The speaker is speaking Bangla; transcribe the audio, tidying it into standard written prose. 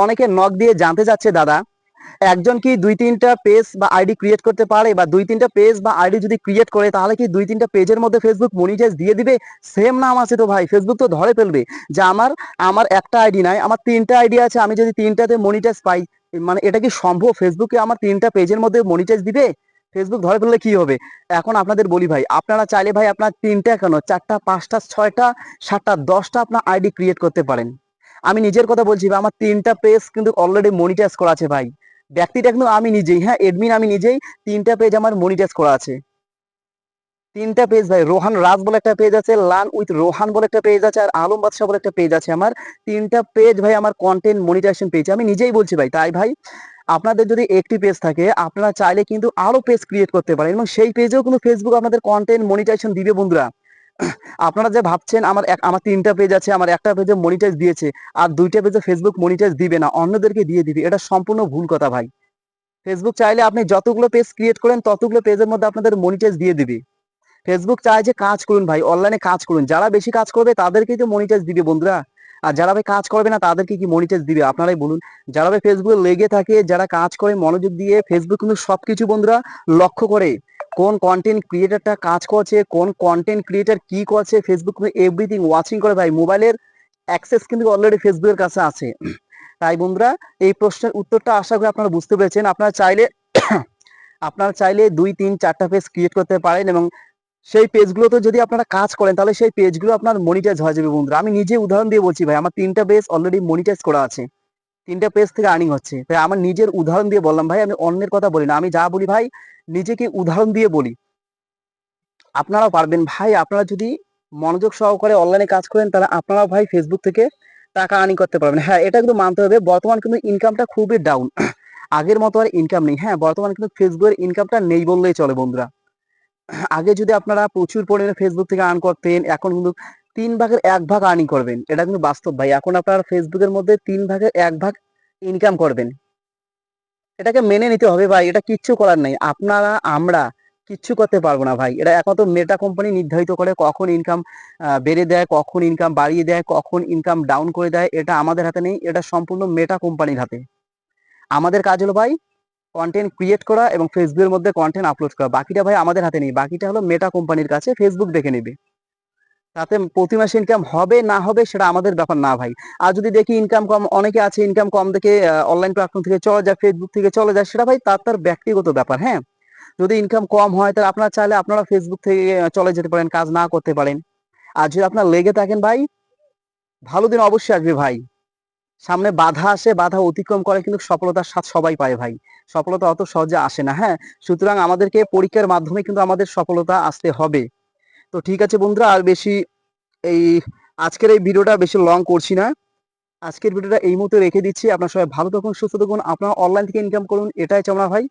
অনেকে নক দিয়ে জানতে চাচ্ছে দাদা, একজন কি 2-3টা পেজ বা আইডি ক্রিয়েট করতে পারে, বা 2-3টা পেজ বা আইডি যদি ক্রিয়েট করে তাহলে কি 2-3টা পেজের মধ্যে ফেসবুক মনিটাইজ দিয়ে দিবে? সেম নাম আছে তো ভাই, ফেসবুক তো ধরে ফেলবে যে আমার আমার একটা আইডি নাই, আমার 3টা আইডি আছে, আমি যদি 3টাতে মনিটাইজ পাই, মানে এটা কি সম্ভব? ফেসবুকে আমার 3টা পেজের মধ্যে মনিটাইজ দিবে? ফেসবুক ধরে ফেললে কি হবে? এখন আপনাদের বলি ভাই, আপনারা চাইলে ভাই আপনার 3টা কেন 4টা 5টা 6টা 7টা 10টা আপনার আইডি ক্রিয়েট করতে পারেন। আমি নিজের কথা বলছি ভাই, আমার 3টা পেজ কিন্তু অলরেডি মনিটাইজ করা আছে ভাই। ব্যক্তিটা কিন্তু আমি নিজেই, হ্যাঁ এডমিন আমি নিজেই, 3টা পেজ আমার মনিটাইজ করা আছে। 3টা পেজ ভাই, রোহান রাজ বলে একটা পেজ আছে, লার্ন উইথ রোহান বলে একটা পেজ আছে, আর আলম বাদশাহ বলে একটা পেজ আছে। আমার 3টা পেজ ভাই আমার কন্টেন্ট মনিটাইজেশন পেজ, আমি নিজেই বলছি ভাই। তাই ভাই আপনাদের যদি একটি পেজ থাকে, আপনারা চাইলে কিন্তু আরো পেজ ক্রিয়েট করতে পারেন, এবং সেই পেজেও কিন্তু ফেসবুক আপনাদের কন্টেন্ট মনিটাইজেশন দিবে বন্ধুরা। আপনারা যে ভাবছেন আমার 3টা পেজ আছে, আমার একটা পেজে মনিটাইজ দিয়েছে, আর 2টা পেজে ফেসবুক মনিটাইজ দিবে না, অন্যদেরকে দিয়ে দিবে, এটা সম্পূর্ণ ভুল কথা ভাই। ফেসবুক চাইলে আপনি যতগুলো পেজ ক্রিয়েট করেন ততগুলো পেজের মধ্যে আপনাদের মনিটাইজ দিয়ে দিবে। ফেসবুক চায় যে কাজ করুন ভাই, অনলাইনে কাজ করুন, যারা বেশি কাজ করবে তাদেরকেই তো মনিটাইজ দিবে বন্ধুরা। আর যারা ভাই কাজ করবে না তাদেরকে কি মনিটাইজ দিবে? আপনারাই বলুন। যারা ভাই ফেসবুকে লেগে থাকে, যারা কাজ করে মনোযোগ দিয়ে, ফেসবুক কিন্তু সবকিছু বন্ধুরা লক্ষ্য করে, কোন কন্টেন্ট ক্রিয়েটারটা কাজ করছে, কোন কন্টেন্ট ক্রিয়েটার কি করছে, ফেসবুক কিন্তু এভরিথিং ওয়াচিং করে ভাই। মোবাইলের অ্যাক্সেস কিন্তু অলরেডি ফেসবুকের কাছে আছে। তাই বন্ধুরা, এই প্রশ্নের উত্তরটা আশা করি আপনারা বুঝতে পেরেছেন। আপনারা চাইলে 2-3-4টা পেজ ক্রিয়েট করতে পারেন, এবং সেই পেজগুলোতে যদি আপনারা কাজ করেন তাহলে সেই পেজগুলো আপনার মনিটাইজ হয়ে যাবে বন্ধুরা। আমি নিজে উদাহরণ দিয়ে বলছি ভাই, আমার 3টা পেজ অলরেডি মনিটাইজ করা আছে, 3টা পেজ থেকে আর্নিং হচ্ছে। তাই আমার নিজের উদাহরণ দিয়ে বললাম ভাই, আমি অন্যের কথা বলি না, আমি যা বলি ভাই নিজেকে উদাহরণ দিয়ে বলি। আপনারাও পারবেন ভাই, আপনারা যদি মনোযোগ সহকারে অনলাইনে কাজ করেন তাহলে আপনারাও ভাই ফেসবুক থেকে টাকা আর্নিং করতে পারবেন। হ্যাঁ, এটা কিন্তু মানতে হবে, বর্তমান কিন্তু ইনকামটা খুবই ডাউন, আগের মতো আর ইনকাম নেই। হ্যাঁ, বর্তমান কিন্তু ফেসবুকের ইনকামটা নেই বললেই চলে বন্ধুরা। আগে যদি আপনারা প্রচুর পরিমাণে ফেসবুক থেকে আর্ন করতেন, এখন কিন্তু 3/1 আর্নিং করবেন, এটা কিন্তু বাস্তব ভাই। এখন আপনারা ফেসবুকের মধ্যে 3/1 ইনকাম করবেন, এটাকে মেনে নিতে হবে ভাই, এটা কিচ্ছু করার নেই। আপনারা আমরা কিচ্ছু করতে পারবো না ভাই, এটা একমাত্র মেটা কোম্পানি নির্ধারিত করে কখন ইনকাম বেড়ে দেয়, কখন ইনকাম বাড়িয়ে দেয়, কখন ইনকাম ডাউন করে দেয়, এটা আমাদের হাতে নেই, এটা সম্পূর্ণ মেটা কোম্পানির হাতে। আমাদের কাজ হলো ভাই কন্টেন্ট ক্রিয়েট করা এবং ফেসবুকের মধ্যে কন্টেন্ট আপলোড করা, বাকিটা ভাই আমাদের হাতে নেই, বাকিটা হলো মেটা কোম্পানির কাছে, ফেসবুক দেখে নেবে। তাতে প্রতি মাসে ইনকাম হবে না হবে সেটা আমাদের ব্যাপার না ভাই। আর যদি দেখি ইনকাম কম, অনেকে আছে ইনকাম কম দেখে অনলাইন প্ল্যাটফর্ম থেকে চলে যায়, ফেসবুক থেকে চলে যায়, সেটা ভাই তার ব্যক্তিগত ব্যাপার। হ্যাঁ, যদি ইনকাম কম হয় তাহলে আপনারা চাইলে আপনারা ফেসবুক থেকে চলে যেতে পারেন, কাজ না করতে পারেন। আর যদি আপনার লেগে থাকেন ভাই, ভালো দিন অবশ্যই আসবে ভাই। সামনে বাধা আসে, বাধা অতিক্রম করে কিন্তু সফলতার স্বাদ সবাই পায় ভাই। সফলতা অত সহজে আসে না। হ্যাঁ, সুতরাং আমাদেরকে পরীক্ষার মাধ্যমে কিন্তু আমাদের সফলতা আসতে হবে। তো ঠিক আছে বন্ধুরা, আর বেশি এই আজকের এই ভিডিওটা বেশি লং করছি না, আজকের ভিডিওটা এই মুহূর্তে রেখে দিচ্ছি। আপনার সবাই ভালো থাকুন, সুস্থ থাকুন, আপনারা অনলাইন থেকে ইনকাম করুন, এটাই চাই আমরা ভাই।